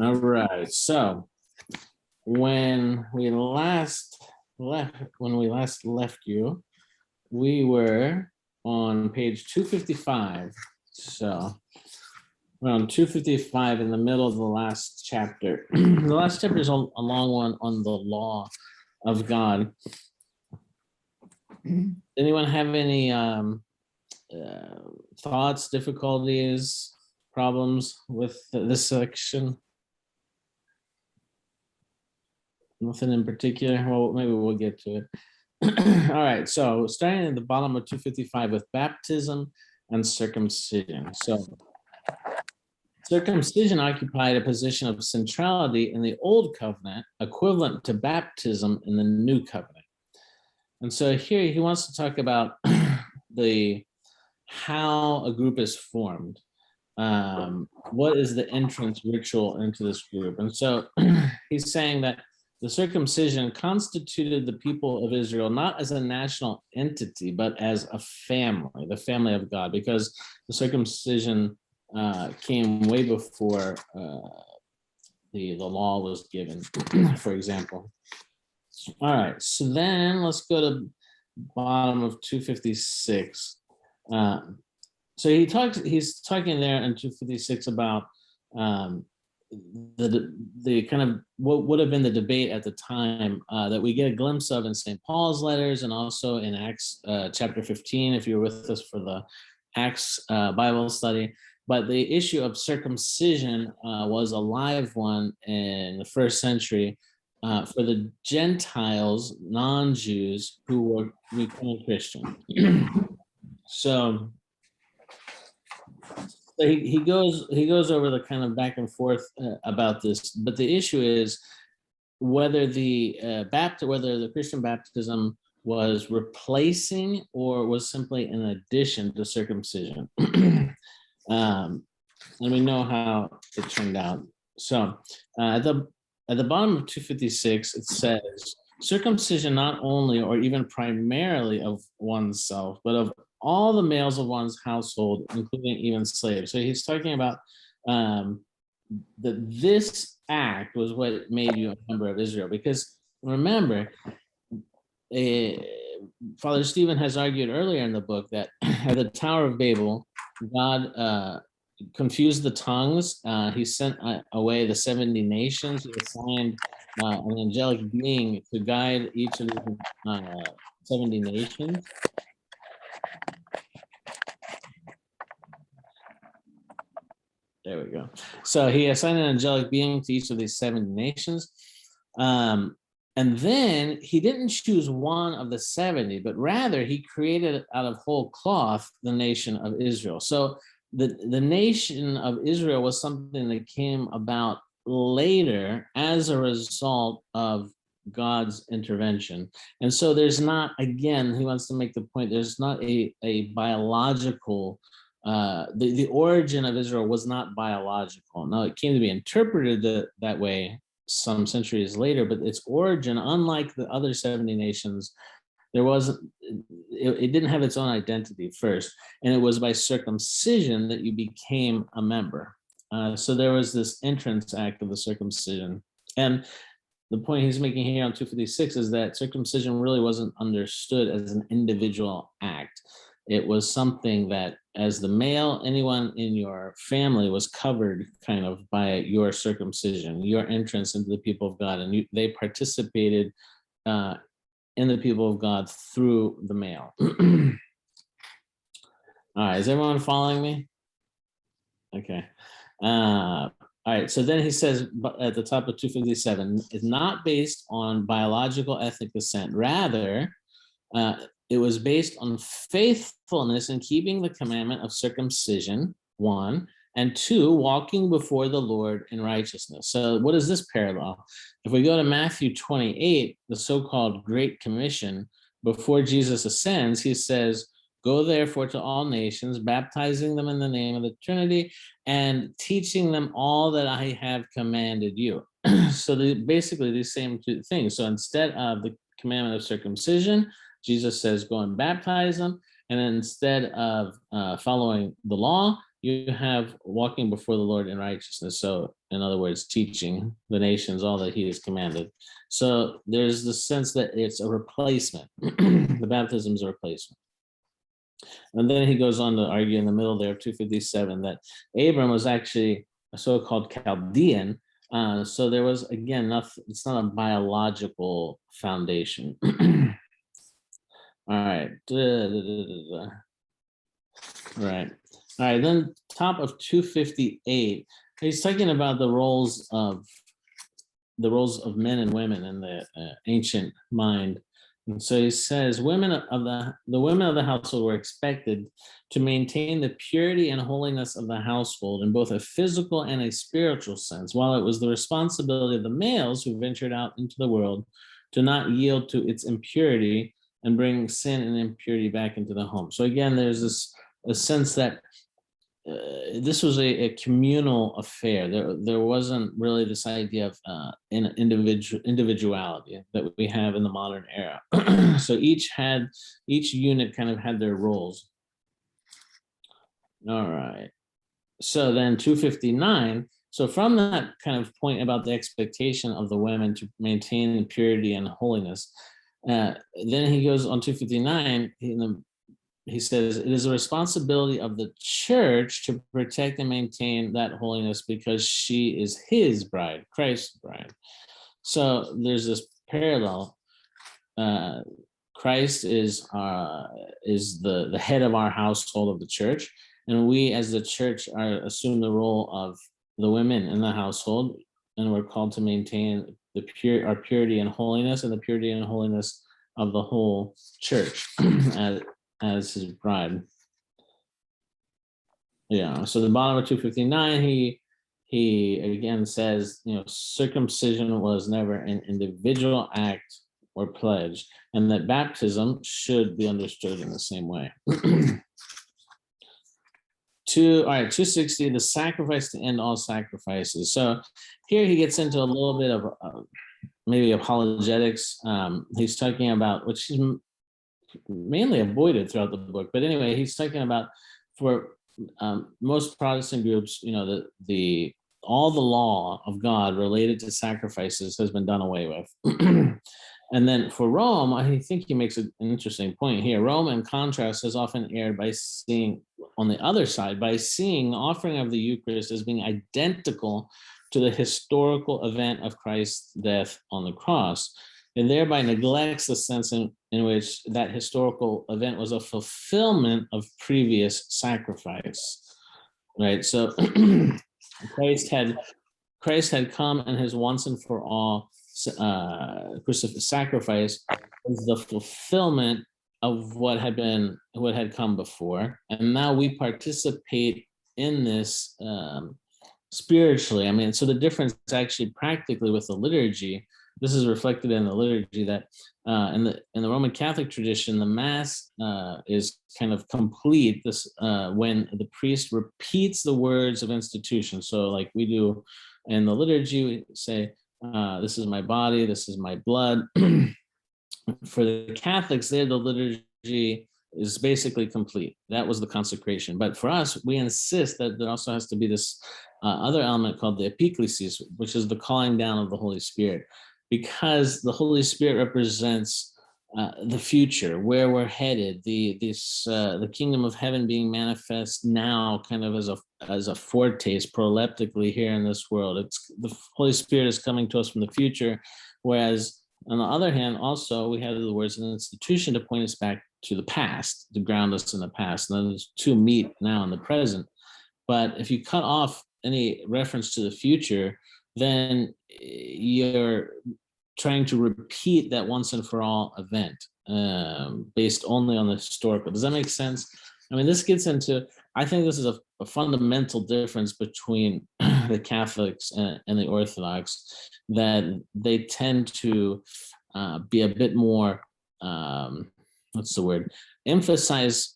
All right. So when we last left you, we were on page 255. So we're on 255 in the middle of the last chapter. The last chapter is a long one on the law of God. Anyone have any thoughts, difficulties, problems with this section? Nothing in particular. Well, maybe we'll get to it. All right, so starting at the bottom of 255 with baptism and circumcision. So circumcision occupied a position of centrality in the old covenant, equivalent to baptism in the new covenant. And so here he wants to talk about how a group is formed. What is the entrance ritual into this group? And so he's saying that the circumcision constituted the people of Israel not as a national entity, but as a family, the family of God, because the circumcision came way before the law was given, for example. All right, so then let's go to bottom of 256. So he's talking there in 256 about the kind of what would have been the debate at the time that we get a glimpse of in St. Paul's letters and also in Acts chapter 15, if you're with us for the Acts Bible study. But the issue of circumcision was a live one in the first century for the Gentiles, non-Jews who were becoming Christian. So he goes over the kind of back and forth about this, but the issue is whether the Christian baptism was replacing or was simply an addition to circumcision. And we know how it turned out. So at the bottom of 256, it says, circumcision not only or even primarily of oneself, but of all the males of one's household, including even slaves. So he's talking about that this act was what made you a member of Israel. Because remember, Father Stephen has argued earlier in the book that at the Tower of Babel, God confused the tongues. He sent away the 70 nations. He assigned an angelic being to guide each of these 70 nations. There we go. So he assigned an angelic being to each of these 70 nations. And then he didn't choose one of the 70, but rather he created out of whole cloth the nation of Israel. So the nation of Israel was something that came about later as a result of God's intervention. And so there's not, again, he wants to make the point, there's not a biological the origin of Israel was not biological. Now, it came to be interpreted that way some centuries later, but its origin, unlike the other 70 nations, it didn't have its own identity first, and it was by circumcision that you became a member. So there was this entrance act of the circumcision. And the point he's making here on 256 is that circumcision really wasn't understood as an individual act. It was something that, as the male, anyone in your family was covered kind of by your circumcision, your entrance into the people of God, and they participated in the people of God through the male. All right, is everyone following me? Okay. All right, so then he says at the top of 257, it's not based on biological ethnic descent. Rather, it was based on faithfulness in keeping the commandment of circumcision, 1, and 2, walking before the Lord in righteousness. So what is this parallel? If we go to Matthew 28, the so-called Great Commission, before Jesus ascends, he says, go therefore to all nations, baptizing them in the name of the Trinity and teaching them all that I have commanded you. So basically these same two things. So instead of the commandment of circumcision, Jesus says, go and baptize them. And then instead of following the law, you have walking before the Lord in righteousness. So in other words, teaching the nations all that he has commanded. So there's the sense that it's a replacement. The baptism is a replacement. And then he goes on to argue in the middle there of 257 that Abram was actually a so-called Chaldean. So there was, again, nothing, it's not a biological foundation. All right. Right. All right. Then top of 258, he's talking about the roles of men and women in the ancient mind. And so he says, women of the women of the household were expected to maintain the purity and holiness of the household in both a physical and a spiritual sense, while it was the responsibility of the males who ventured out into the world to not yield to its impurity and bring sin and impurity back into the home. So again, there's this a sense that this was a communal affair. There wasn't really this idea of individuality that we have in the modern era. So each unit kind of had their roles. All right. So then 259. So from that kind of point about the expectation of the women to maintain purity and holiness, then he goes on 259. He says, it is a responsibility of the church to protect and maintain that holiness because she is his bride, Christ's bride. So there's this parallel. Christ is the head of our household of the church, and we as the church assume the role of the women in the household, and we're called to maintain our purity and holiness, and the purity and holiness of the whole church as his bride. Yeah, so the bottom of 259, he again says, circumcision was never an individual act or pledge, and that baptism should be understood in the same way. All right, 260, the sacrifice to end all sacrifices. So here he gets into a little bit of maybe apologetics. He's talking about, which he's mainly avoided throughout the book, but anyway, he's talking about for most Protestant groups, all the law of God related to sacrifices has been done away with. And then for Rome, I think he makes an interesting point here. Rome, in contrast, has often erred by seeing, on the other side, by seeing the offering of the Eucharist as being identical to the historical event of Christ's death on the cross, and thereby neglects the sense in which that historical event was a fulfillment of previous sacrifice, right? So Christ had come, and his once and for all sacrifice was the fulfillment of what had come before, and now we participate in this spiritually. I mean, so the difference actually practically with the liturgy. This is reflected in the liturgy that in the Roman Catholic tradition, the Mass is kind of complete when the priest repeats the words of institution. So like we do in the liturgy, we say, this is my body, this is my blood. For the Catholics, the liturgy is basically complete. That was the consecration. But for us, we insist that there also has to be this other element called the epiclesis, which is the calling down of the Holy Spirit, because the Holy Spirit represents the future, where we're headed, the kingdom of heaven being manifest now, kind of as a foretaste proleptically here in this world. It's the Holy Spirit is coming to us from the future, whereas on the other hand, also we have the words of an institution to point us back to the past, to ground us in the past. And then there's two meet now in the present. But if you cut off any reference to the future, then you're trying to repeat that once and for all event based only on the historical. Does that make sense? I mean, this gets into, I think this is a fundamental difference between the Catholics and the Orthodox, that they tend to be a bit more, emphasize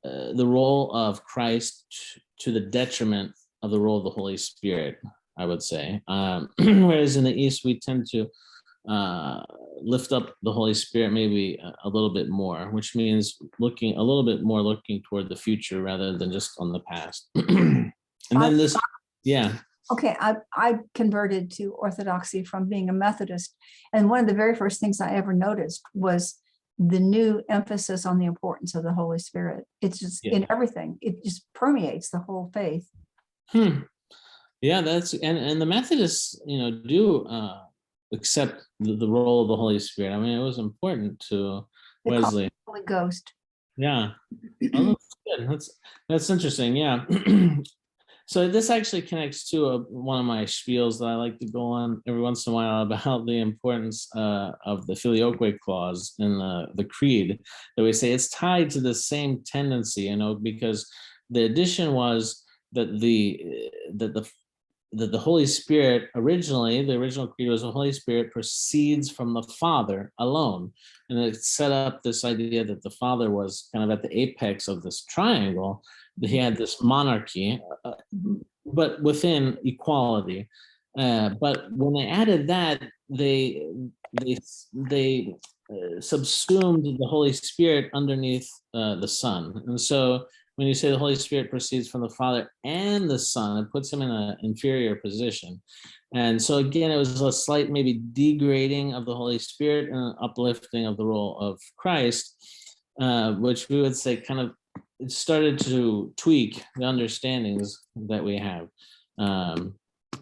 the role of Christ to the detriment of the role of the Holy Spirit, I would say. Whereas in the East, we tend to lift up the Holy Spirit maybe a little bit more, which means looking a little bit more looking toward the future rather than just on the past. And then this, yeah. Okay, I converted to Orthodoxy from being a Methodist. And one of the very first things I ever noticed was the new emphasis on the importance of the Holy Spirit. It's just in everything. It just permeates the whole faith. Yeah, that's, and the Methodists, do accept the role of the Holy Spirit. I mean, it was important to Wesley. Holy Ghost. Yeah. Oh, that's good. That's interesting. Yeah. So this actually connects to one of my spiels that I like to go on every once in a while about the importance of the filioque clause in the creed, that we say it's tied to the same tendency, because the addition was that the Holy Spirit originally, the original creed was the Holy Spirit proceeds from the Father alone. And it set up this idea that the Father was kind of at the apex of this triangle. He had this monarchy, but within equality. But when they added that, they subsumed the Holy Spirit underneath the Son. And so when you say the Holy Spirit proceeds from the Father and the Son, it puts him in an inferior position. And so again, it was a slight maybe degrading of the Holy Spirit and an uplifting of the role of Christ, which we would say kind of it started to tweak the understandings that we have.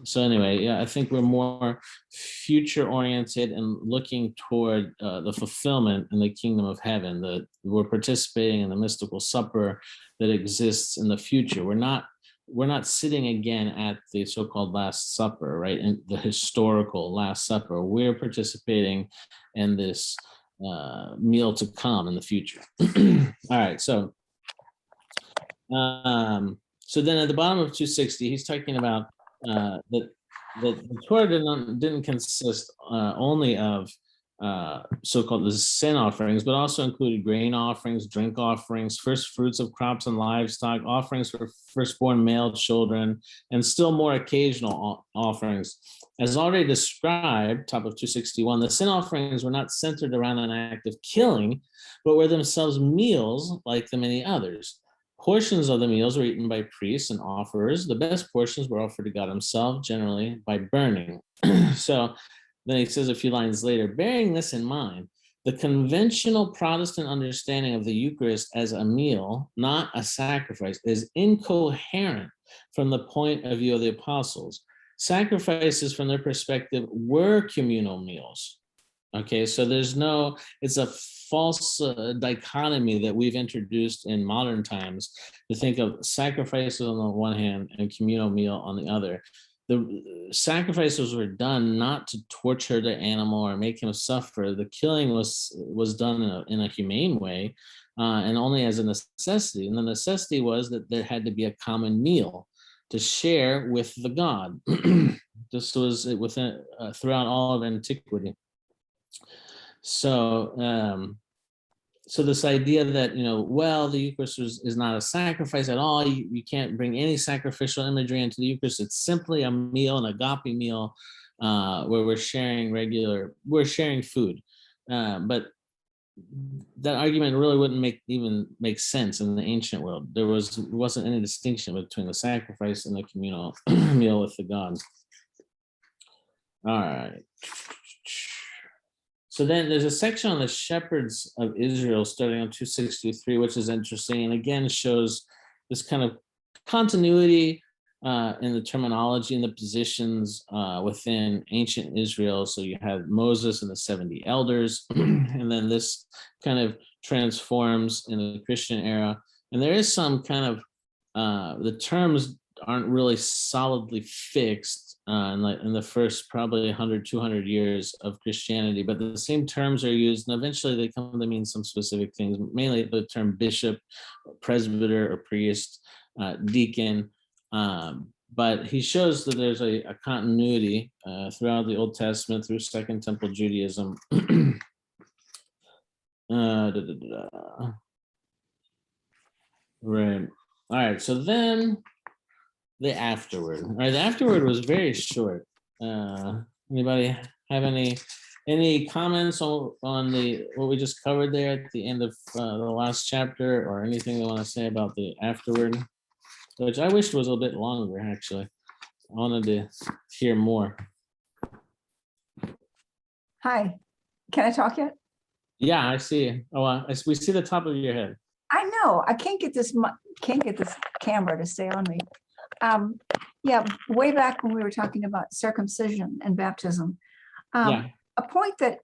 So anyway, yeah, I think we're more future oriented and looking toward the fulfillment in the kingdom of heaven, that we're participating in the mystical supper that exists in the future. We're not sitting again at the so-called Last Supper, right? In the historical Last Supper. We're participating in this meal to come in the future. All right, so then at the bottom of 260, he's talking about that the Torah didn't consist only of so-called the sin offerings, but also included grain offerings, drink offerings, first fruits of crops and livestock, offerings for firstborn male children, and still more occasional offerings. As already described, top of 261, the sin offerings were not centered around an act of killing, but were themselves meals like the many others. Portions of the meals were eaten by priests and offerers. The best portions were offered to God himself, generally by burning. So then he says a few lines later, bearing this in mind, the conventional Protestant understanding of the Eucharist as a meal, not a sacrifice, is incoherent from the point of view of the apostles. Sacrifices from their perspective were communal meals. Okay, so it's a false dichotomy that we've introduced in modern times to think of sacrifices on the one hand and communal meal on the other. The sacrifices were done not to torture the animal or make him suffer. The killing was done in a humane way and only as a necessity. And the necessity was that there had to be a common meal to share with the God. This was within throughout all of antiquity. So this idea that, the Eucharist is not a sacrifice at all. You can't bring any sacrificial imagery into the Eucharist. It's simply a meal, an agape meal, where we're sharing food. But that argument really wouldn't make sense in the ancient world. There wasn't any distinction between the sacrifice and the communal meal with the gods. All right. So then there's a section on the shepherds of Israel starting on 263, which is interesting, and again shows this kind of continuity in the terminology and the positions within ancient Israel. So you have Moses and the 70 elders, and then this kind of transforms in the Christian era. And there is some kind of, the terms aren't really solidly fixed in the first probably 100, 200 years of Christianity, but the same terms are used, and eventually they come to mean some specific things, mainly the term bishop, presbyter, or priest, deacon. But he shows that there's a continuity throughout the Old Testament, through Second Temple Judaism. Right. All right, so then the afterword. All right, the afterword was very short. Anybody have any Any comments on what we just covered there at the end of the last chapter, or anything they want to say about the afterward, which I wished was a bit longer, actually. I wanted to hear more. Hi, can I talk yet? Yeah, I see. Oh, we see the top of your head. I know, I can't get this camera to stay on me. Yeah, way back when we were talking about circumcision and baptism, Yeah. a point that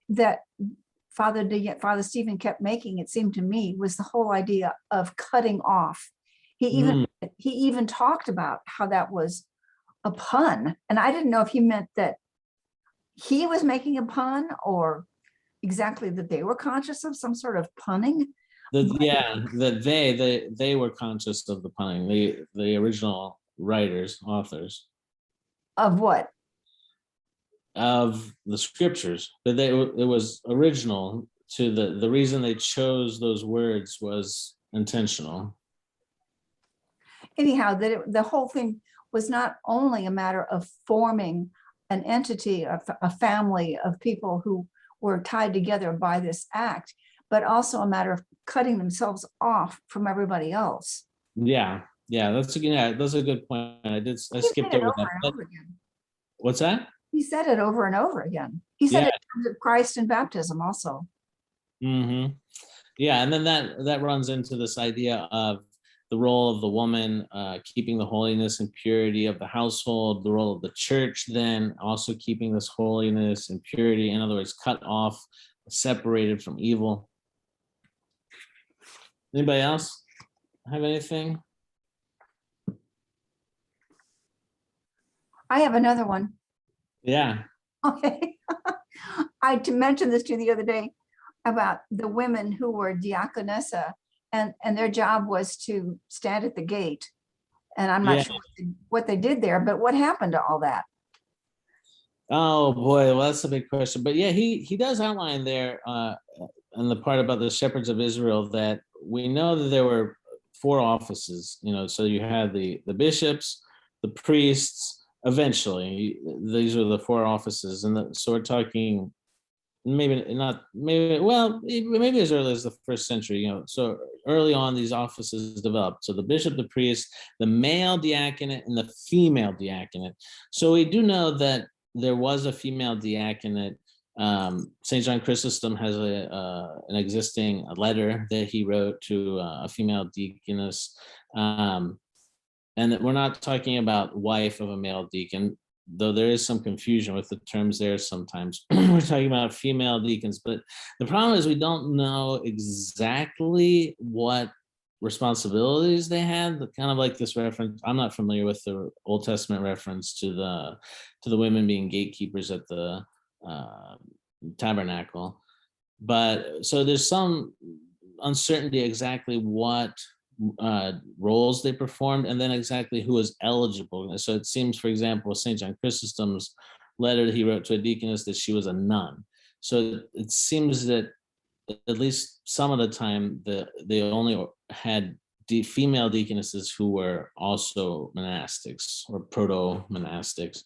Father Stephen kept making, it seemed to me, was the whole idea of cutting off. He even talked about how that was a pun, and I didn't know if he meant that he was making a pun, or exactly that they were conscious of some sort of punning. That they were conscious of the punning, the original writers, authors Of what? of the scriptures, that it was original to the reason they chose those words was intentional. Anyhow, that the whole thing was not only a matter of forming an entity, a family of people who were tied together by this act, but also a matter of cutting themselves off from everybody else. Yeah, that's a good point. I skipped over that. What's that? He said it over and over again. He said it in terms of Christ and baptism also. Mm-hmm. Yeah, and then that runs into this idea of the role of the woman, keeping the holiness and purity of the household, the role of the church, then also keeping this holiness and purity, in other words, cut off, separated from evil. Anybody else have anything? I have another one. Yeah. Okay. I mentioned this to you the other day about the women who were diaconess, and their job was to stand at the gate. And I'm not sure what they did there, but what happened to all that? Oh boy, well, that's a big question. But yeah, he does outline there in the part about the shepherds of Israel that we know that there were 4 offices, so you had the bishops, the priests. Eventually, these are the 4 offices, and so we're talking maybe as early as the 1st century. So early on, these offices developed. So the bishop, the priest, the male diaconate, and the female diaconate. So we do know that there was a female diaconate. St. John Chrysostom has an existing letter that he wrote to a female deaconess. And we're not talking about wife of a male deacon, though there is some confusion with the terms there sometimes. We're talking about female deacons, but the problem is we don't know exactly what responsibilities they had. Kind of like this reference, I'm not familiar with the Old Testament reference to the women being gatekeepers at the tabernacle. But so there's some uncertainty exactly what roles they performed, and then exactly who was eligible. So it seems, for example, St. John Chrysostom's letter that he wrote to a deaconess, that she was a nun. So it seems that at least some of the time they only had female deaconesses who were also monastics or proto-monastics.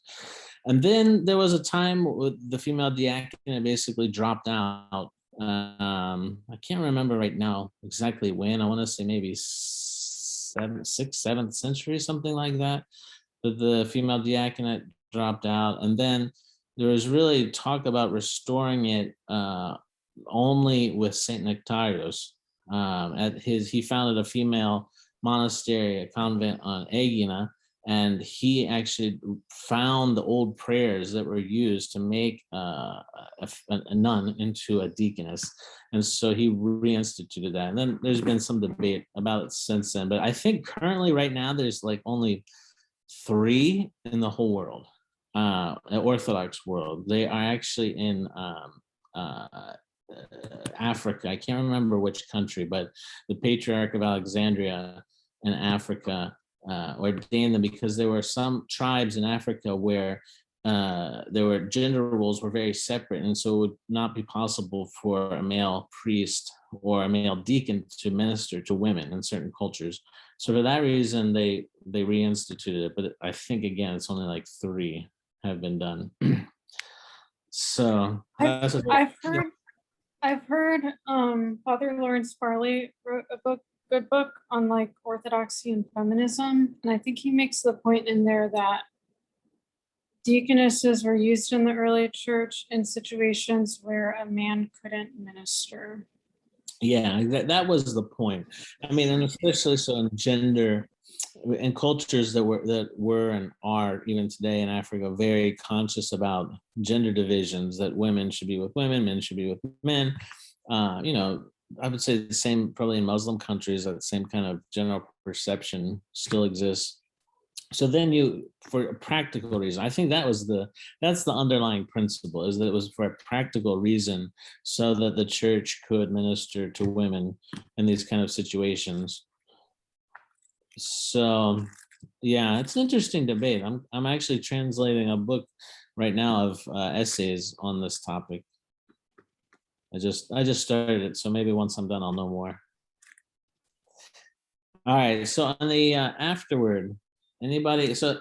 And then there was a time with the female diaconate basically dropped out. I can't remember right now exactly when. I want to say maybe 6th, 7th century, something like that. But the female diaconate dropped out, and then there was really talk about restoring it only with Saint Nectarios. He founded a female monastery, a convent on Aegina, and he actually found the old prayers that were used to make a nun into a deaconess. And so he reinstituted that. And then there's been some debate about it since then. But I think currently right now there's like only 3 in the whole world, the Orthodox world. They are actually in Africa. I can't remember which country, but the Patriarch of Alexandria in Africa ordained them, because there were some tribes in Africa where there were gender roles were very separate, and so it would not be possible for a male priest or a male deacon to minister to women in certain cultures. So for that reason, they reinstituted it. But I think again, it's only like 3 have been done. So I've heard Father Lawrence Farley wrote a good book on like orthodoxy and feminism, and I think he makes the point in there that deaconesses were used in the early church in situations where a man couldn't minister. Yeah, that was the point. I mean, and especially so in gender, in cultures that were and are even today in Africa very conscious about gender divisions, that women should be with women, men should be with men. You know, I would say the same probably in Muslim countries, that same kind of general perception still exists. So then for a practical reason, I think that's the underlying principle, is that it was for a practical reason, so that the church could minister to women in these kind of situations. So yeah, it's an interesting debate. I'm actually translating a book right now of essays on this topic. I just started it, so maybe once I'm done, I'll know more. All right, so on the afterword, anybody, so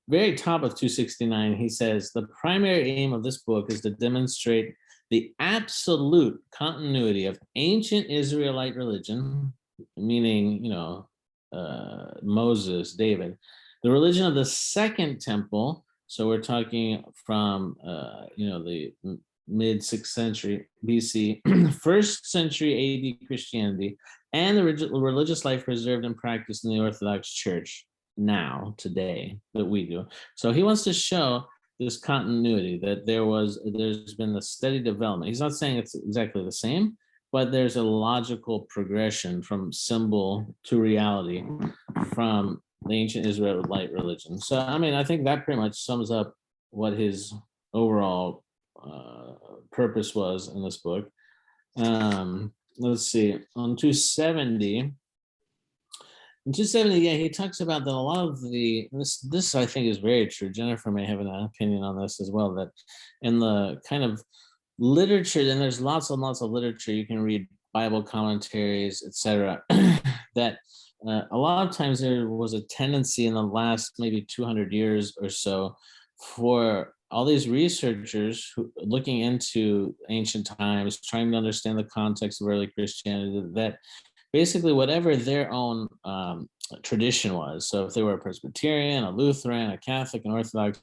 very top of 269, he says, the primary aim of this book is to demonstrate the absolute continuity of ancient Israelite religion, meaning, you know, Moses, David, the religion of the Second Temple. So we're talking from, you know, the mid 6th century BC, 1st century AD Christianity, and the religious life preserved and practiced in the Orthodox Church now, today, that we do. So he wants to show this continuity, that there's been a steady development. He's not saying it's exactly the same, but there's a logical progression from symbol to reality from the ancient Israelite religion. So, I mean, I think that pretty much sums up what his overall purpose was in this book. Let's see, on 270, in 270, yeah, he talks about that a lot of this I think is very true. Jennifer may have an opinion on this as well, that in the kind of literature, and there's lots and lots of literature, you can read Bible commentaries, etc., that a lot of times there was a tendency in the last maybe 200 years or so for all these researchers looking into ancient times, trying to understand the context of early Christianity, that basically whatever their own tradition was, so if they were a Presbyterian, a Lutheran, a Catholic, an Orthodox,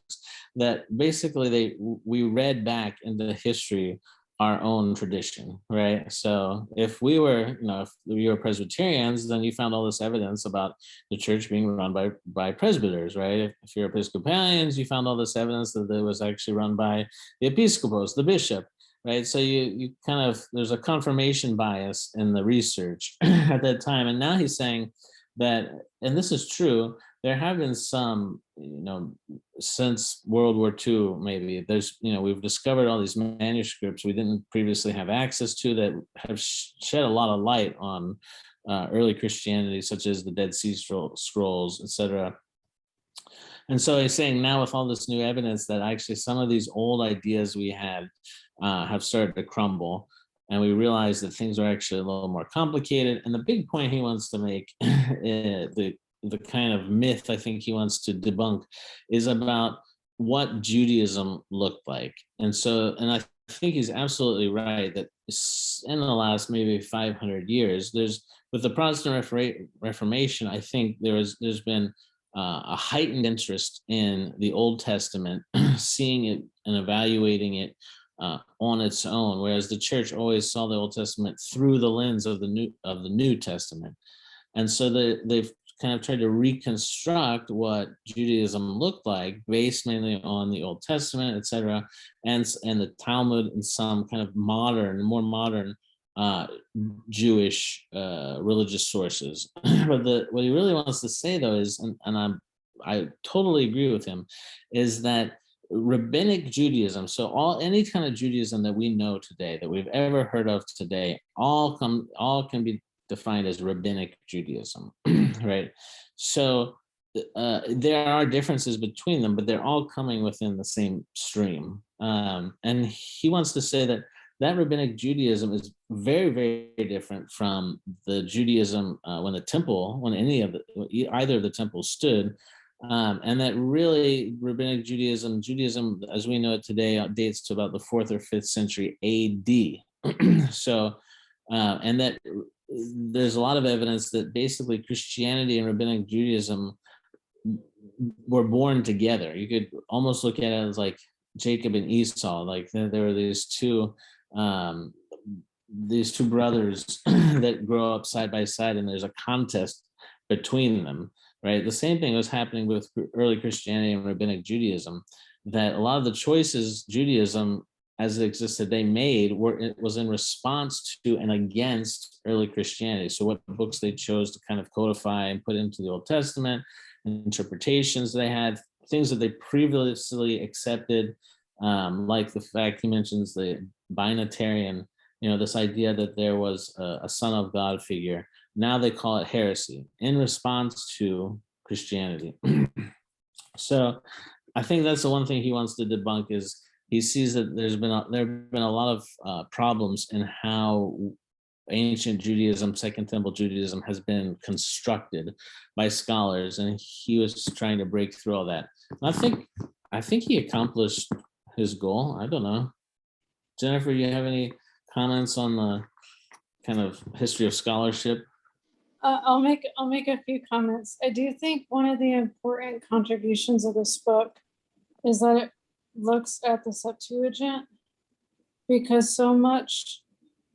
that basically we read back into history our own tradition, right? So if we were, you know, if we were Presbyterians, then you found all this evidence about the church being run by presbyters, right? If you're Episcopalians, you found all this evidence that it was actually run by the episcopos, the bishop, right? So you kind of, there's a confirmation bias in the research at that time. And now he's saying that, and this is true, there have been some, you know, since World War II, maybe there's, you know, we've discovered all these manuscripts we didn't previously have access to that have shed a lot of light on early Christianity, such as the Dead Sea Scrolls, etc. And so he's saying now with all this new evidence that actually some of these old ideas we had have started to crumble. And we realize that things are actually a little more complicated. And the big point he wants to make, the kind of myth I think he wants to debunk, is about what Judaism looked like. And I think he's absolutely right that in the last maybe 500 years, with the Protestant Reformation, I think there's been a heightened interest in the Old Testament, seeing it and evaluating it on its own, whereas the church always saw the Old Testament through the lens of the New Testament. And so they've kind of tried to reconstruct what Judaism looked like based mainly on the Old Testament, etc., and the Talmud and some kind of more modern Jewish religious sources. But what he really wants to say, though, is, and I totally agree with him, is that Rabbinic Judaism, so any kind of Judaism that we know today, that we've ever heard of today, all can be defined as Rabbinic Judaism, right? So there are differences between them, but they're all coming within the same stream. And he wants to say that Rabbinic Judaism is very, very different from the Judaism when either of the temples stood, And that really Rabbinic Judaism as we know it today dates to about the 4th or 5th century AD. So, and that there's a lot of evidence that basically Christianity and Rabbinic Judaism were born together. You could almost look at it as like Jacob and Esau. Like there were these two brothers that grow up side by side, and there's a contest between them, right? The same thing was happening with early Christianity and Rabbinic Judaism, that a lot of the choices Judaism as it existed they made was in response to and against early Christianity. So what books they chose to kind of codify and put into the Old Testament, interpretations they had, things that they previously accepted, like the fact he mentions the binatarian, this idea that there was a son of God figure. Now they call it heresy in response to Christianity. So I think that's the one thing he wants to debunk is he sees that there have been a lot of problems in how ancient Judaism, Second Temple Judaism has been constructed by scholars, and he was trying to break through all that. And I think he accomplished his goal. I don't know. Jennifer, you have any comments on the kind of history of scholarship? I'll make a few comments. I do think one of the important contributions of this book is that it looks at the Septuagint, because so much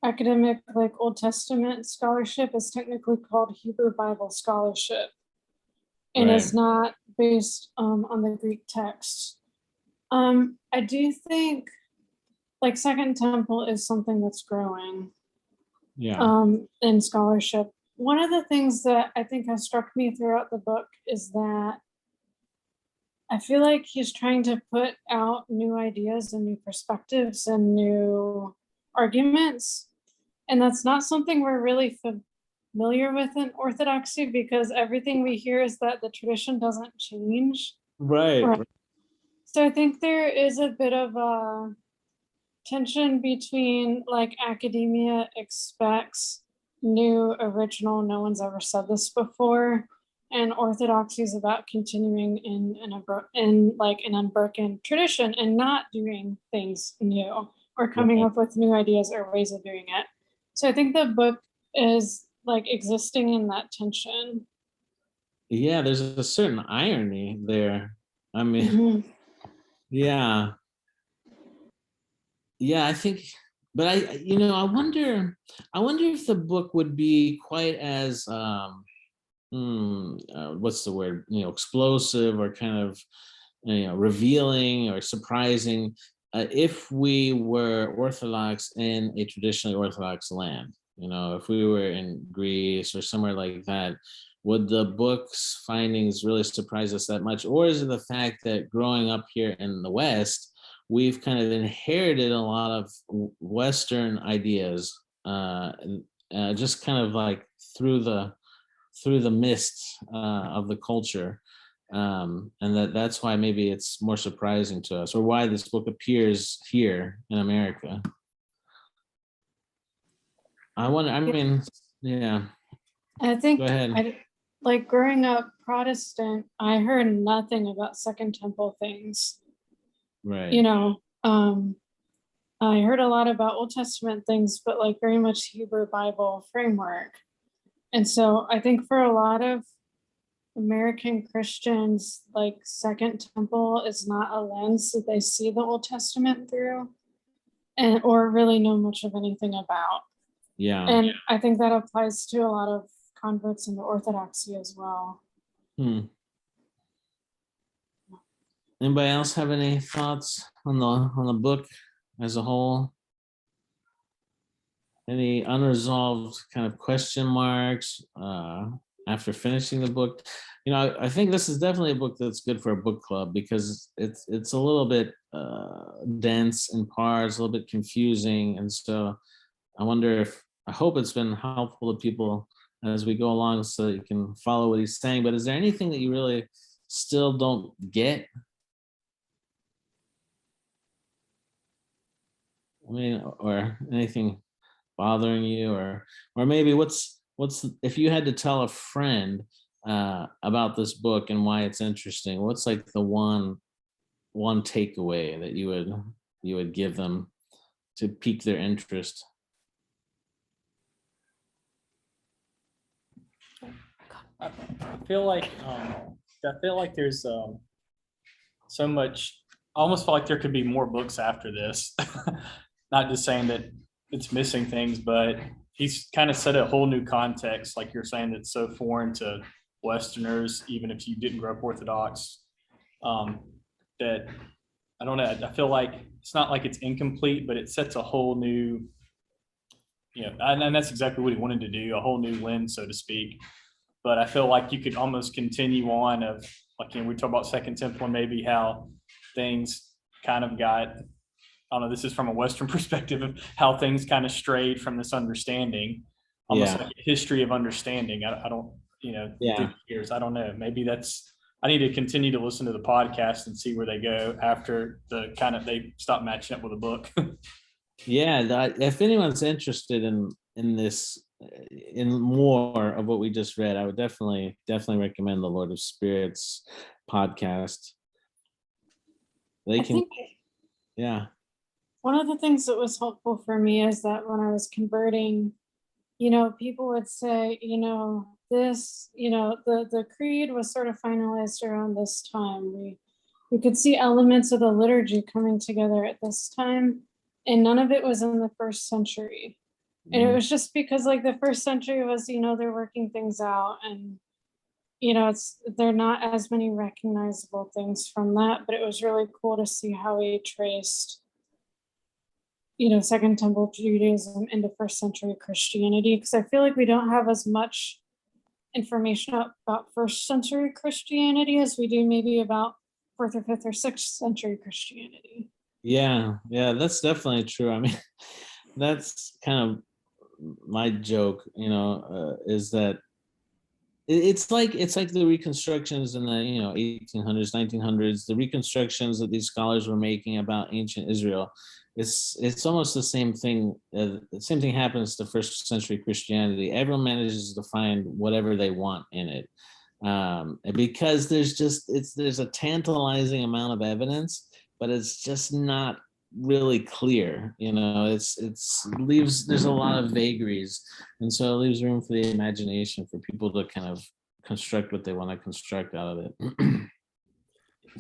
academic like Old Testament scholarship is technically called Hebrew Bible scholarship, and Right. is not based on the Greek text. I do think like Second Temple is something that's growing in scholarship. One of the things that I think has struck me throughout the book is that I feel like he's trying to put out new ideas and new perspectives and new arguments. And that's not something we're really familiar with in Orthodoxy, because everything we hear is that the tradition doesn't change. Right. So I think there is a bit of a tension between like academia expects new, original, no one's ever said this before, and Orthodoxy is about continuing in an unbroken tradition and not doing things new or coming up with new ideas or ways of doing it. So I think the book is like existing in that tension. Yeah, there's a certain irony there. I mean, yeah, I think, but I wonder if the book would be quite as what's the word, explosive or kind of revealing or surprising if we were Orthodox in a traditionally Orthodox land. If we were in Greece or somewhere like that, would the book's findings really surprise us that much? Or is it the fact that growing up here in the West, we've kind of inherited a lot of Western ideas, just kind of like through the mist of the culture, and that's why maybe it's more surprising to us, or why this book appears here in America. I wonder. I mean, yeah. I think Go ahead. like growing up Protestant, I heard nothing about Second Temple things. Right. I heard a lot about Old Testament things, but like very much Hebrew Bible framework. And so I think for a lot of American Christians, like Second Temple is not a lens that they see the Old Testament through, or really know much of anything about. Yeah. And I think that applies to a lot of converts into Orthodoxy as well. Anybody else have any thoughts on the book as a whole? Any unresolved kind of question marks after finishing the book? I think this is definitely a book that's good for a book club, because it's a little bit dense in parts, a little bit confusing, and so I hope it's been helpful to people as we go along, so you can follow what he's saying. But is there anything that you really still don't get? I mean, or anything bothering you, or maybe what's if you had to tell a friend about this book and why it's interesting? What's like the one takeaway that you would give them to pique their interest? I feel like there's so much. I almost feel like there could be more books after this. Not just saying that it's missing things, but he's kind of set a whole new context, like you're saying, that's so foreign to Westerners, even if you didn't grow up Orthodox. That I don't know. I feel like it's not like it's incomplete, but it sets a whole new, and that's exactly what he wanted to do, a whole new lens, so to speak. But I feel like you could almost continue on of, like, we talk about Second Temple and maybe how things kind of got, I don't know, this is from a Western perspective of how things kind of strayed from this understanding, almost like a history of understanding. I don't, years. I don't know. Maybe I need to continue to listen to the podcast and see where they go after they stop matching up with a book. Yeah, if anyone's interested in this, in more of what we just read, I would definitely recommend the Lord of Spirits podcast. Yeah. One of the things that was helpful for me is that when I was converting, people would say, the creed was sort of finalized around this time. We could see elements of the liturgy coming together at this time, and none of it was in the first century. And it was just because, like, the first century was, they're working things out, and there are not as many recognizable things from that, but it was really cool to see how he traced, Second Temple Judaism into first century Christianity, because I feel like we don't have as much information about first century Christianity as we do maybe about fourth or fifth or sixth century Christianity. Yeah, that's definitely true. I mean, that's kind of my joke, is that it's like the reconstructions in the 1800s, 1900s, the reconstructions that these scholars were making about ancient Israel. It's almost the same thing. The same thing happens to first century Christianity. Everyone manages to find whatever they want in it, because there's a tantalizing amount of evidence, but it's just not really clear. There's a lot of vagaries, and so it leaves room for the imagination for people to kind of construct what they want to construct out of it.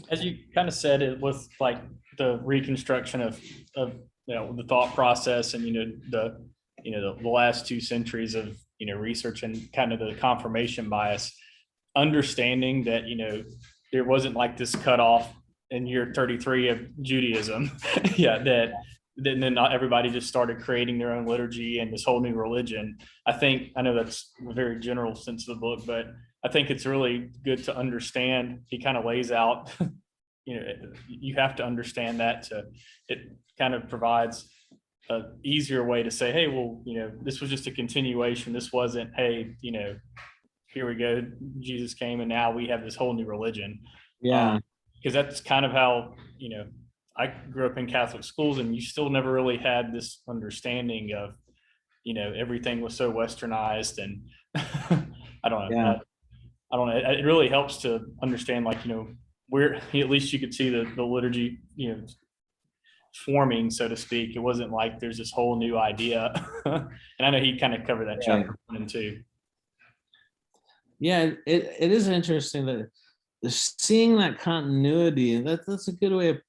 As you kind of said, it was like the reconstruction of the thought process, and the last 2 centuries of research and kind of the confirmation bias, understanding that there wasn't like this cutoff in year 33 of Judaism. that then not everybody just started creating their own liturgy and this whole new religion. I know that's a very general sense of the book, but I think it's really good to understand. He kind of lays out, you have to understand that it kind of provides an easier way to say, hey, well, this was just a continuation. This wasn't, hey, here we go, Jesus came and now we have this whole new religion. Yeah. Because that's kind of how, I grew up in Catholic schools, and you still never really had this understanding of, everything was so westernized, and I don't know. Yeah. I don't know. It really helps to understand, like, where at least you could see the liturgy, forming, so to speak. It wasn't like there's this whole new idea. And I know he kind of covered that chapter 1 and 2. Yeah, it is interesting that seeing that continuity, and that's a good way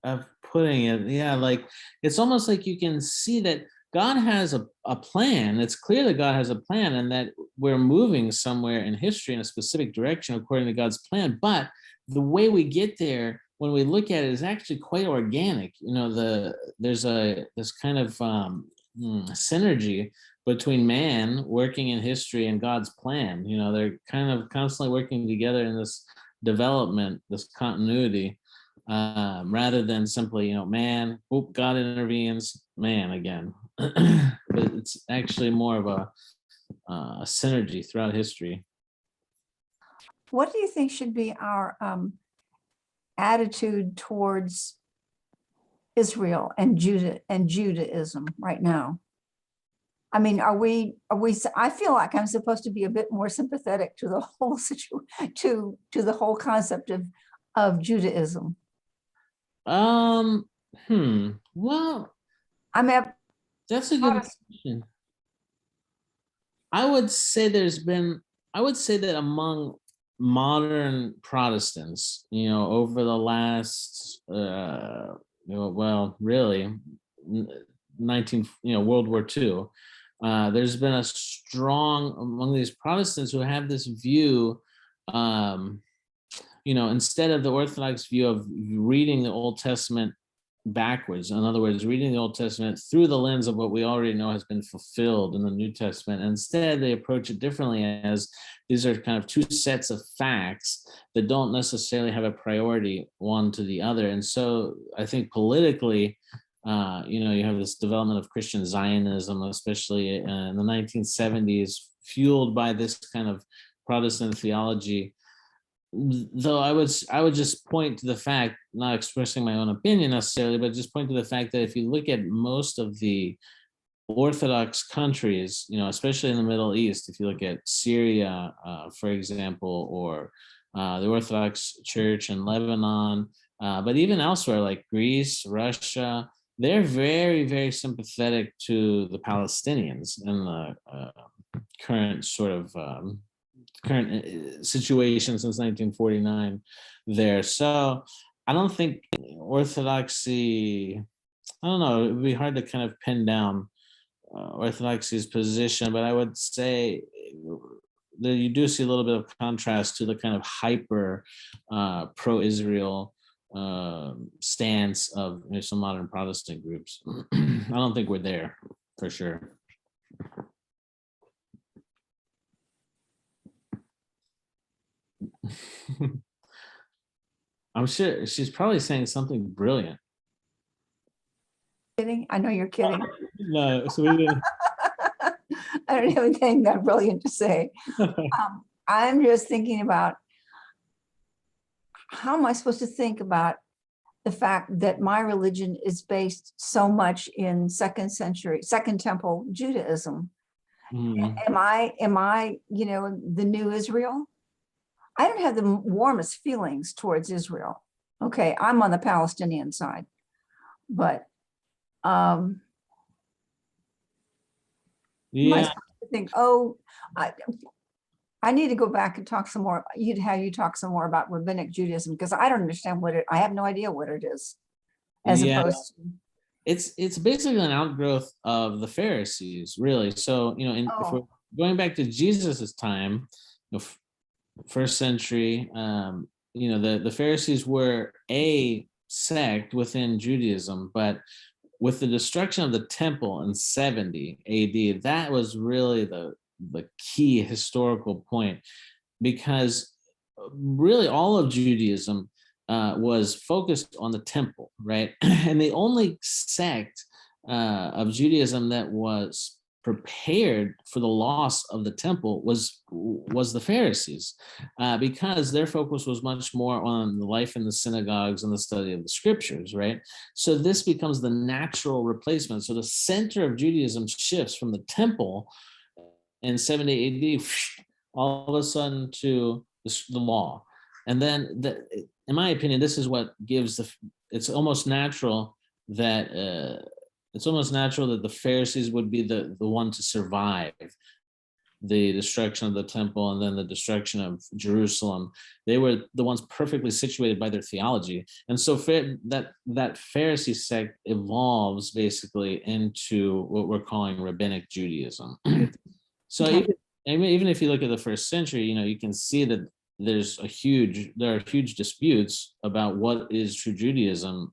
of putting it. Yeah, like it's almost like you can see that God has a plan. It's clear that God has a plan, and that we're moving somewhere in history in a specific direction according to God's plan. But the way we get there, when we look at it, is actually quite organic. There's this kind of synergy between man working in history and God's plan. They're kind of constantly working together in this development, this continuity, rather than simply, man, God intervenes, man again. But it's actually more of a synergy throughout history. What do you think should be our attitude towards Israel and Judaism right now? I mean, I feel like I'm supposed to be a bit more sympathetic to the whole to the whole concept of Judaism. Well, I mean, that's a good question. I would say that among modern Protestants, over the last, really, 19, World War II, there's been a strong among these Protestants who have this view, instead of the Orthodox view of reading the Old Testament backwards, in other words, reading the Old Testament through the lens of what we already know has been fulfilled in the New Testament. Instead, they approach it differently, as these are kind of two sets of facts that don't necessarily have a priority one to the other. And so I think politically, you have this development of Christian Zionism, especially in the 1970s, fueled by this kind of Protestant theology. Though I would just point to the fact, not expressing my own opinion necessarily, but just point to the fact that if you look at most of the Orthodox countries, especially in the Middle East, if you look at Syria, for example, or the Orthodox Church in Lebanon, but even elsewhere like Greece, Russia, they're very, very sympathetic to the Palestinians in the current sort of current situation since 1949 there. So I don't think Orthodoxy, I don't know, it would be hard to kind of pin down Orthodoxy's position, but I would say that you do see a little bit of contrast to the kind of hyper pro-Israel stance of some modern Protestant groups. I don't think we're there for sure. I'm sure she's probably saying something brilliant. Kidding? I know you're kidding. No, so we didn't. I don't have anything that brilliant to say. I'm just thinking about how am I supposed to think about the fact that my religion is based so much in Second Temple Judaism. Am I, the new Israel? I don't have the warmest feelings towards Israel. Okay, I'm on the Palestinian side, but Yeah. I think, I need to go back and talk some more. Have you talk some more about Rabbinic Judaism, because I don't understand I have no idea what it is. As opposed to, it's basically an outgrowth of the Pharisees, really. So if we're going back to Jesus's time, first century, the Pharisees were a sect within Judaism, but with the destruction of the temple in 70 AD, that was really the key historical point, because really all of Judaism was focused on the temple, right? And the only sect of Judaism that was prepared for the loss of the temple was the Pharisees, because their focus was much more on the life in the synagogues and the study of the scriptures, right? So this becomes the natural replacement. So the center of Judaism shifts from the temple in 70 AD, all of a sudden to the law. And then, in my opinion, this is what gives it's almost natural that the Pharisees would be the one to survive the destruction of the temple and then the destruction of Jerusalem. They were the ones perfectly situated by their theology. And so that Pharisee sect evolves basically into what we're calling Rabbinic Judaism. So even if you look at the first century, you can see that there are huge disputes about what is true Judaism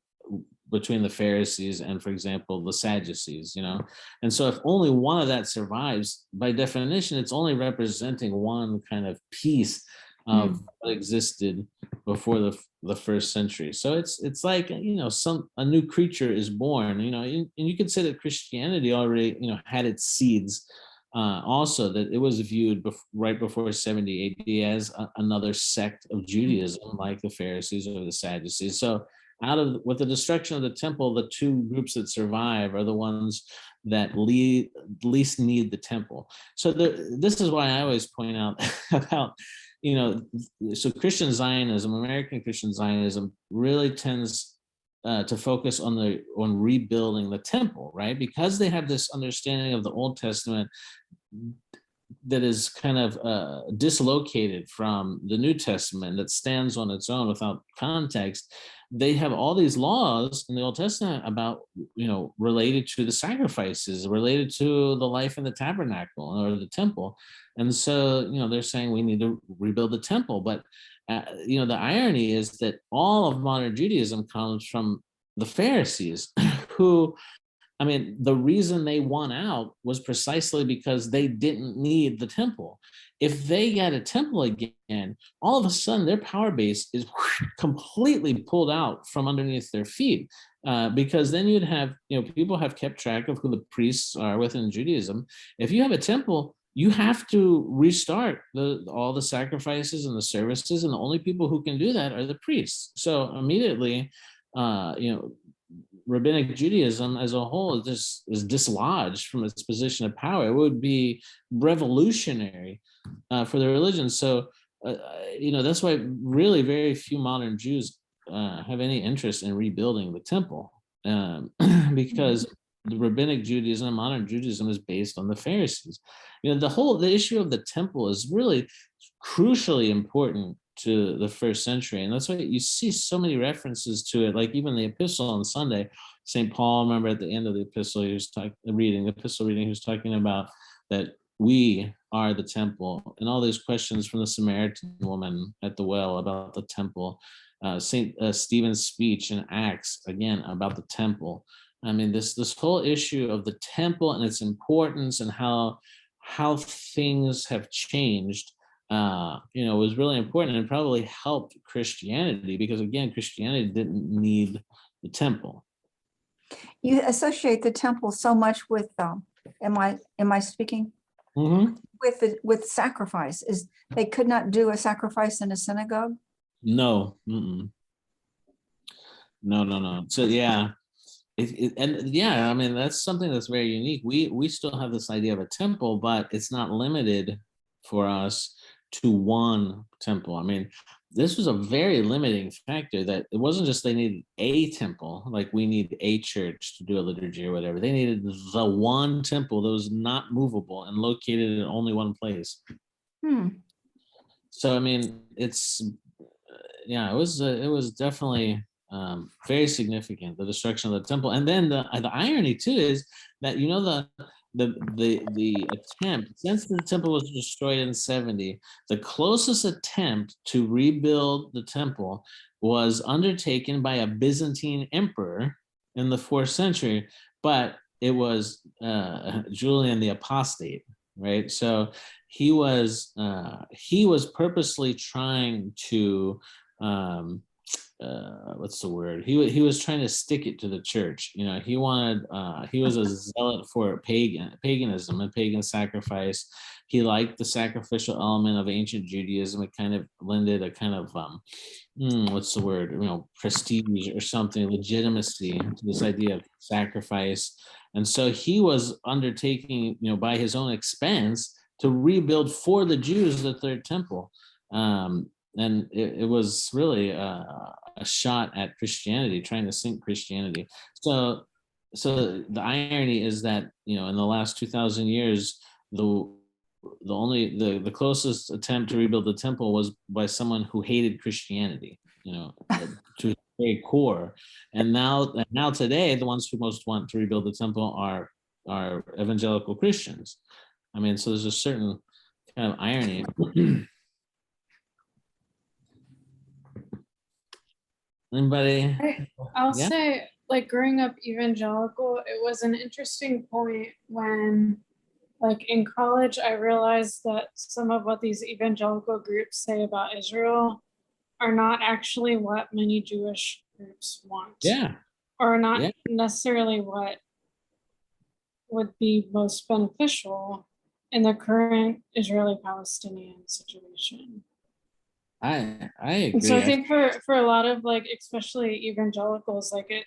between the Pharisees and, for example, the Sadducees, and so if only one of that survives, by definition, it's only representing one kind of piece of what existed before the first century. So it's like, a new creature is born, and you could say that Christianity already, had its seeds. Also, that it was viewed right before 70 AD as another sect of Judaism, like the Pharisees or the Sadducees. So with the destruction of the temple, the two groups that survive are the ones that least need the temple. So this is why I always point out about, so Christian Zionism, American Christian Zionism, really tends to focus on rebuilding the temple, right? Because they have this understanding of the Old Testament that is kind of dislocated from the New Testament, that stands on its own without context. They have all these laws in the Old Testament about, related to the sacrifices, related to the life in the tabernacle or the temple. And so, they're saying we need to rebuild the temple. But, the irony is that all of modern Judaism comes from the Pharisees who, the reason they won out was precisely because they didn't need the temple. If they got a temple again, all of a sudden their power base is completely pulled out from underneath their feet. Because then you'd have, people have kept track of who the priests are within Judaism. If you have a temple, you have to restart all the sacrifices and the services, and the only people who can do that are the priests. So immediately, Rabbinic Judaism as a whole is dislodged from its position of power. It would be revolutionary for the religion. So, that's why really very few modern Jews have any interest in rebuilding the temple, because the Rabbinic Judaism, modern Judaism, is based on the Pharisees. The issue of the temple is really crucially important to the first century, and that's why you see so many references to it. Like even the epistle on Sunday, St. Paul, remember at the end of the epistle, he was reading, he was talking about that we are the temple, and all these questions from the Samaritan woman at the well about the temple. St. Stephen's speech in Acts, again, about the temple. This whole issue of the temple and its importance and how things have changed, was really important, and probably helped Christianity, because again, Christianity didn't need the temple. You associate the temple so much with, am I speaking? Mm-hmm. With sacrifice. They could not do a sacrifice in a synagogue? No. Mm-mm. No. So yeah. That's something that's very unique. We still have this idea of a temple, but it's not limited for us to one temple. This was a very limiting factor, that it wasn't just they needed a temple, like we need a church to do a liturgy or whatever. They needed the one temple that was not movable and located in only one place. So it's it was definitely very significant, the destruction of the temple. And then the irony too is that the attempt, since the temple was destroyed in 70, the closest attempt to rebuild the temple was undertaken by a Byzantine emperor in the 4th century, but it was Julian the Apostate, right? So he was purposely trying to what's the word? He was trying to stick it to the church. He wanted. He was a zealot for paganism and pagan sacrifice. He liked the sacrificial element of ancient Judaism. It kind of lended a kind of what's the word? Prestige or something, legitimacy to this idea of sacrifice. And so he was undertaking, by his own expense, to rebuild for the Jews the third temple. And it was really a shot at Christianity, trying to sink Christianity. So the irony is that, in the last 2,000 years, the closest attempt to rebuild the temple was by someone who hated Christianity, to its very core. And now today, the ones who most want to rebuild the temple are evangelical Christians. So there's a certain kind of irony. Anybody? I'll say, like, growing up evangelical, it was an interesting point when, like, in college, I realized that some of what these evangelical groups say about Israel are not actually what many Jewish groups want. Yeah. Or not necessarily what would be most beneficial in the current Israeli-Palestinian situation. I And so I agree. think for a lot of like, especially evangelicals, like it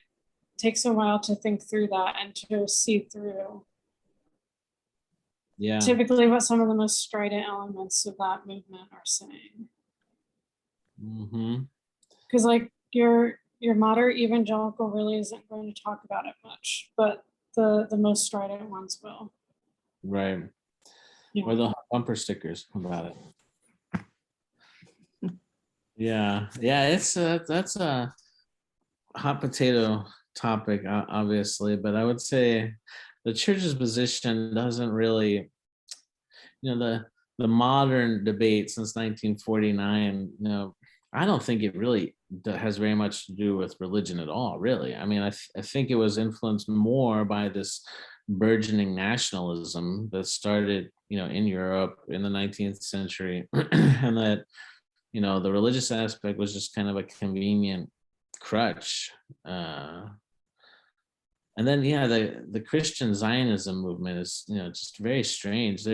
takes a while to think through that and to see through Yeah. typically what some of the most strident elements of that movement are saying. Mm-hmm. Because like your moderate evangelical really isn't going to talk about it much, but the most strident ones will. Right. Yeah. Or the bumper stickers about it. Yeah. It's that's a hot potato topic, obviously, but I would say the church's position doesn't really, the modern debate since 1949, I don't think it really has very much to do with religion at all, really. I mean, I think it was influenced more by this burgeoning nationalism that started, in Europe in the 19th century, and that, the religious aspect was just kind of a convenient crutch. And then, the Christian Zionism movement is, just very strange.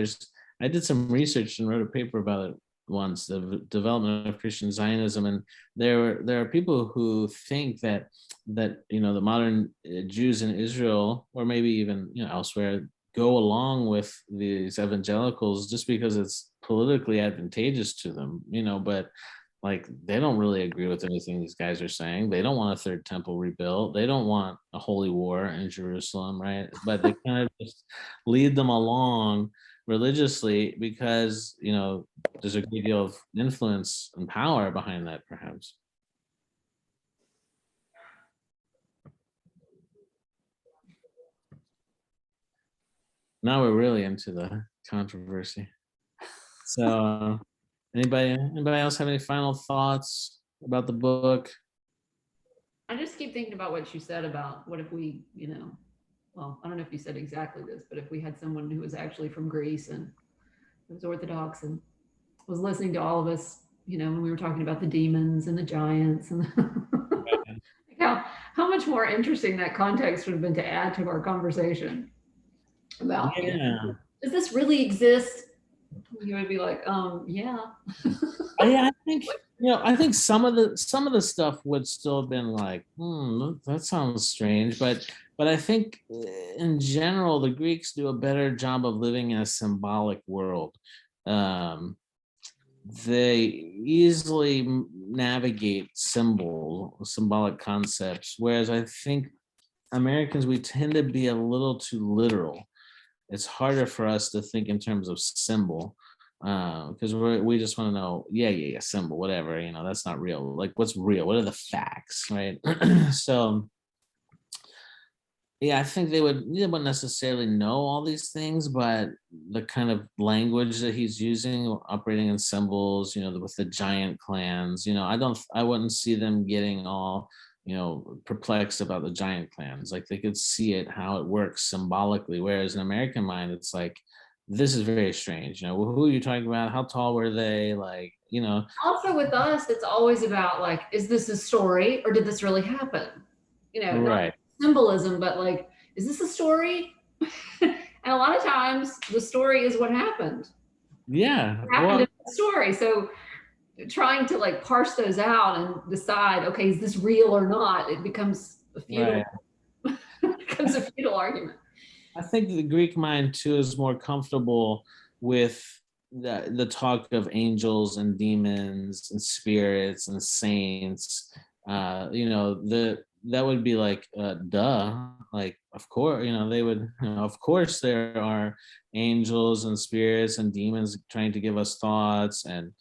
I did some research and wrote a paper about it once, the development of Christian Zionism, and there are people who think that the modern Jews in Israel, or maybe even elsewhere, go along with these evangelicals just because it's politically advantageous to them, but like they don't really agree with anything these guys are saying. They don't want a third temple rebuilt. They don't want a holy war in Jerusalem, right? But they kind of just lead them along religiously because there's a great deal of influence and power behind that, perhaps. Now we're really into the controversy. So anybody else have any final thoughts about the book? I just keep thinking about what you said about what if we, well, I don't know if you said exactly this, but if we had someone who was actually from Greece and was Orthodox and was listening to all of us, when we were talking about the demons and the giants and how much more interesting that context would have been to add to our conversation about, does this really exist? You would be like, yeah. Yeah, I think some of the stuff would still have been like, that sounds strange, but I think in general the Greeks do a better job of living in a symbolic world. They easily navigate symbolic concepts, whereas I think Americans, we tend to be a little too literal. It's harder for us to think in terms of symbol, because we just want to know, symbol, whatever, that's not real. Like, what's real? What are the facts, right? So I think they wouldn't necessarily know all these things, but the kind of language that he's using, operating in symbols, with the giant clans, I wouldn't see them getting all perplexed about the giant clans. Like, they could see it, how it works symbolically, whereas in American mind it's like, this is very strange, who are you talking about, how tall were they, like, Also with us, it's always about like, is this a story or did this really happen? right. Not symbolism, but like, is this a story? And a lot of times the story is what happened. Yeah, What happened in the story. So trying to like parse those out and decide, okay, is this real or not? It becomes a futile, becomes a futile argument. I think the Greek mind too is more comfortable with the talk of angels and demons and spirits and saints. That would be like, duh, like, of course, they would, of course there are angels and spirits and demons trying to give us thoughts, and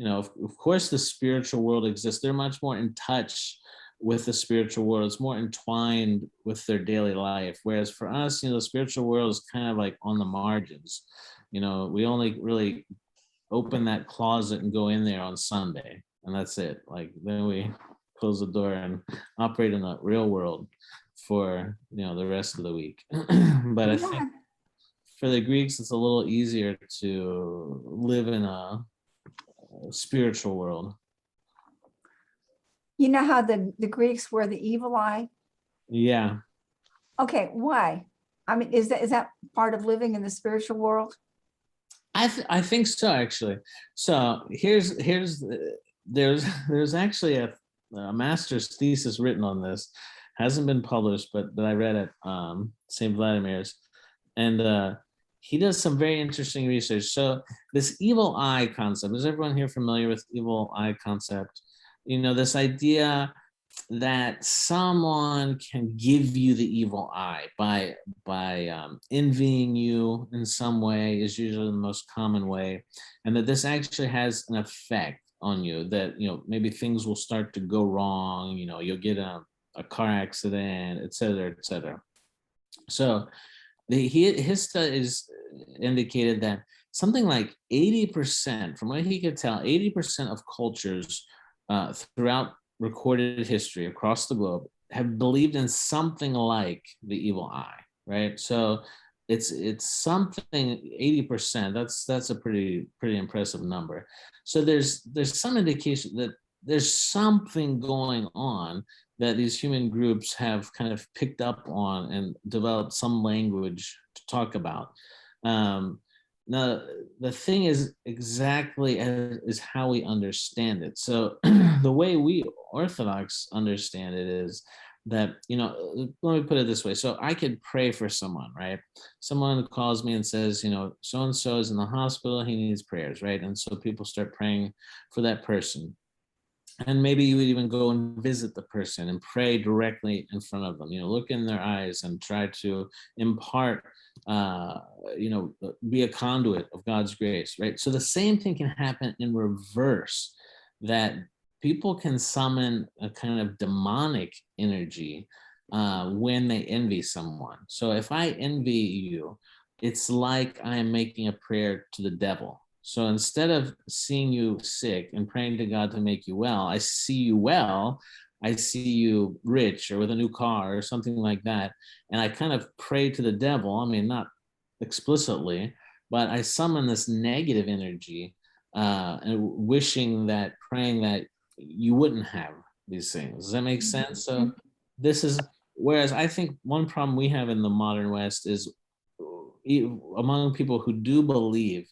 of course the spiritual world exists. They're much more in touch with the spiritual world. It's more entwined with their daily life, whereas for us, the spiritual world is kind of like on the margins. We only really open that closet and go in there on Sunday, and that's it. Like, then we close the door and operate in the real world for the rest of the week. But I think for the Greeks it's a little easier to live in a spiritual world. You know how the Greeks were the evil eye? Yeah. Okay, why? I mean, is that part of living in the spiritual world? I think so, actually. So here's there's actually a master's thesis written on this, hasn't been published, but that I read at St. Vladimir's, and he does some very interesting research. So this evil eye concept, is everyone here familiar with evil eye concept? You know, this idea that someone can give you the evil eye by envying you in some way, is usually the most common way, and that this actually has an effect on you, that, you know, maybe things will start to go wrong, you know, you'll get a car accident, et cetera, et cetera. So his studies indicated that something like 80%, from what he could tell, 80% of cultures throughout recorded history across the globe have believed in something like the evil eye, right? So it's something, 80%. That's a pretty impressive number. So there's some indication that there's something going on that these human groups have kind of picked up on and developed some language to talk about. Now, the thing is exactly is how we understand it. So the way we Orthodox understand it is that, you know, let me put it this way. So I could pray for someone, right? Someone calls me and says, you know, so-and-so is in the hospital, he needs prayers, right? And so people start praying for that person. And maybe you would even go and visit the person and pray directly in front of them, you know, look in their eyes and try to impart, you know, be a conduit of God's grace, right? So the same thing can happen in reverse, that people can summon a kind of demonic energy when they envy someone. So if I envy you, it's like I am making a prayer to the devil. So instead of seeing you sick and praying to God to make you well, I see you well, I see you rich or with a new car or something like that. And I kind of pray to the devil. I mean, not explicitly, but I summon this negative energy and wishing that, praying that you wouldn't have these things. Does that make sense? So this is, whereas I think one problem we have in the modern West is among people who do believe,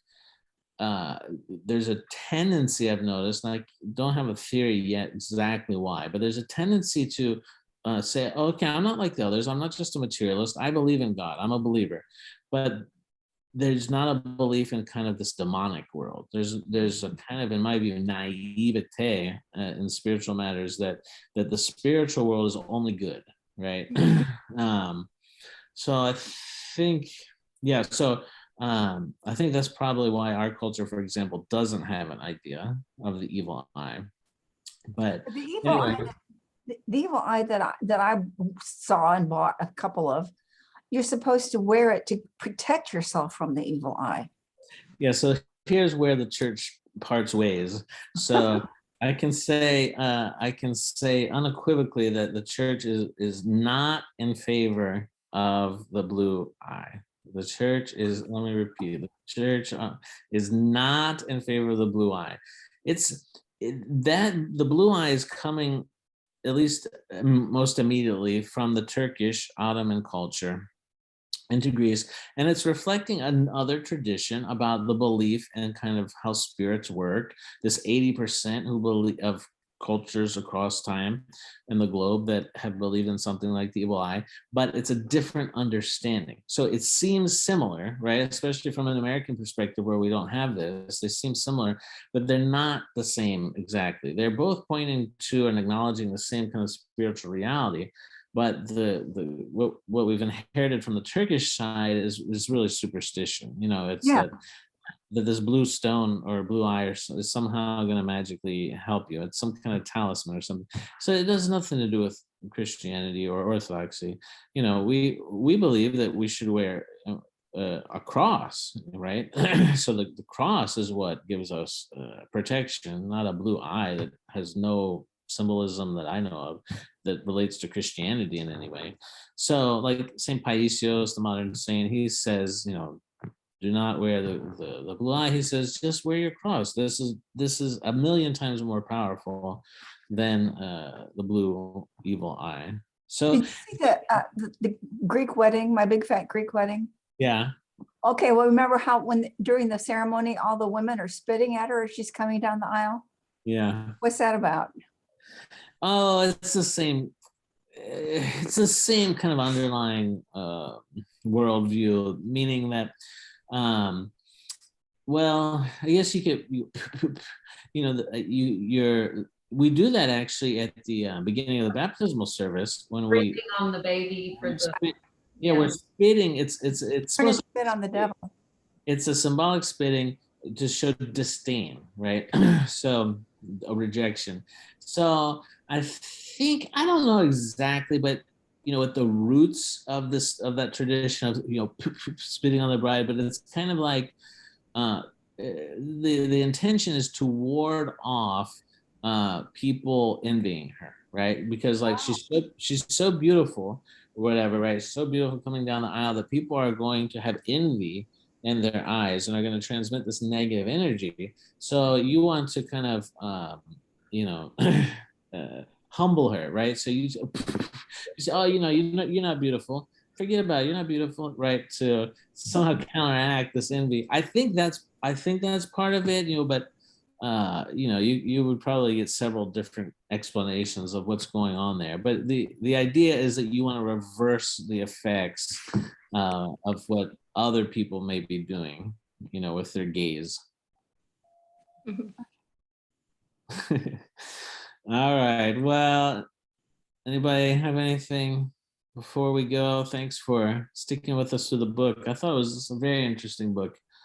there's a tendency I've noticed, and I don't have a theory yet exactly why, but there's a tendency to say, okay, I'm not like the others. I'm not just a materialist. I believe in God. I'm a believer. But there's not a belief in kind of this demonic world. There's a kind of, in my view, naivete in spiritual matters, that the spiritual world is only good, right? So I think, yeah, so I think that's probably why our culture, for example, doesn't have an idea of the evil eye. But the evil anyway. eye, the evil eye that I saw and bought a couple of, you're supposed to wear it to protect yourself from the evil eye. Yeah, so here's where the church parts ways. So I can say unequivocally that the church is not in favor of the blue eye. The church is, let me repeat, the church is not in favor of the blue eye. That the blue eye is coming, at least most immediately, from the Turkish Ottoman culture into Greece, and it's reflecting another tradition about the belief and kind of how spirits work. This 80% who believe of cultures across time in the globe that have believed in something like the evil eye, but it's a different understanding. So it seems similar, right? Especially from an American perspective where we don't have this, they seem similar, but they're not the same exactly. They're both pointing to and acknowledging the same kind of spiritual reality. But what we've inherited from the Turkish side is really superstition. You know, it's that this blue stone or blue eye is somehow going to magically help you. It's some kind of talisman or something. So it has nothing to do with Christianity or Orthodoxy. You know, we believe that we should wear a cross, right? So the cross is what gives us protection, not a blue eye that has no symbolism that I know of that relates to Christianity in any way. So like St. Paisios, the modern saint, he says, you know, do not wear the blue eye. He says, just wear your cross. This is a million times more powerful than the blue evil eye. So did you see the Greek wedding, my big fat Greek wedding? Yeah. Okay, well, remember how when during the ceremony all the women are spitting at her as she's coming down the aisle? Yeah. What's that about? Oh, it's the same. It's the same kind of underlying worldview, meaning that, well, I guess we do that actually at the beginning of the baptismal service when we Breathing on the baby for the, spit. Yeah, we're spitting. It's We're gonna supposed to, spit on the devil. it's a symbolic spitting to show disdain, right? So a rejection. So I think, I don't know exactly, but what the roots of that tradition of spitting on the bride, but it's kind of like the intention is to ward off people envying her, right? Because like she's so beautiful or whatever, right? So beautiful coming down the aisle that people are going to have envy in their eyes and are going to transmit this negative energy. So you want to kind of humble her, right? So you say, oh, you're not beautiful. Forget about it. You're not beautiful, right? To somehow counteract this envy. I think that's part of it, but you would probably get several different explanations of what's going on there. But the idea is that you want to reverse the effects of what other people may be doing, with their gaze. All right. Well, anybody have anything before we go? Thanks for sticking with us through the book. I thought it was a very interesting book.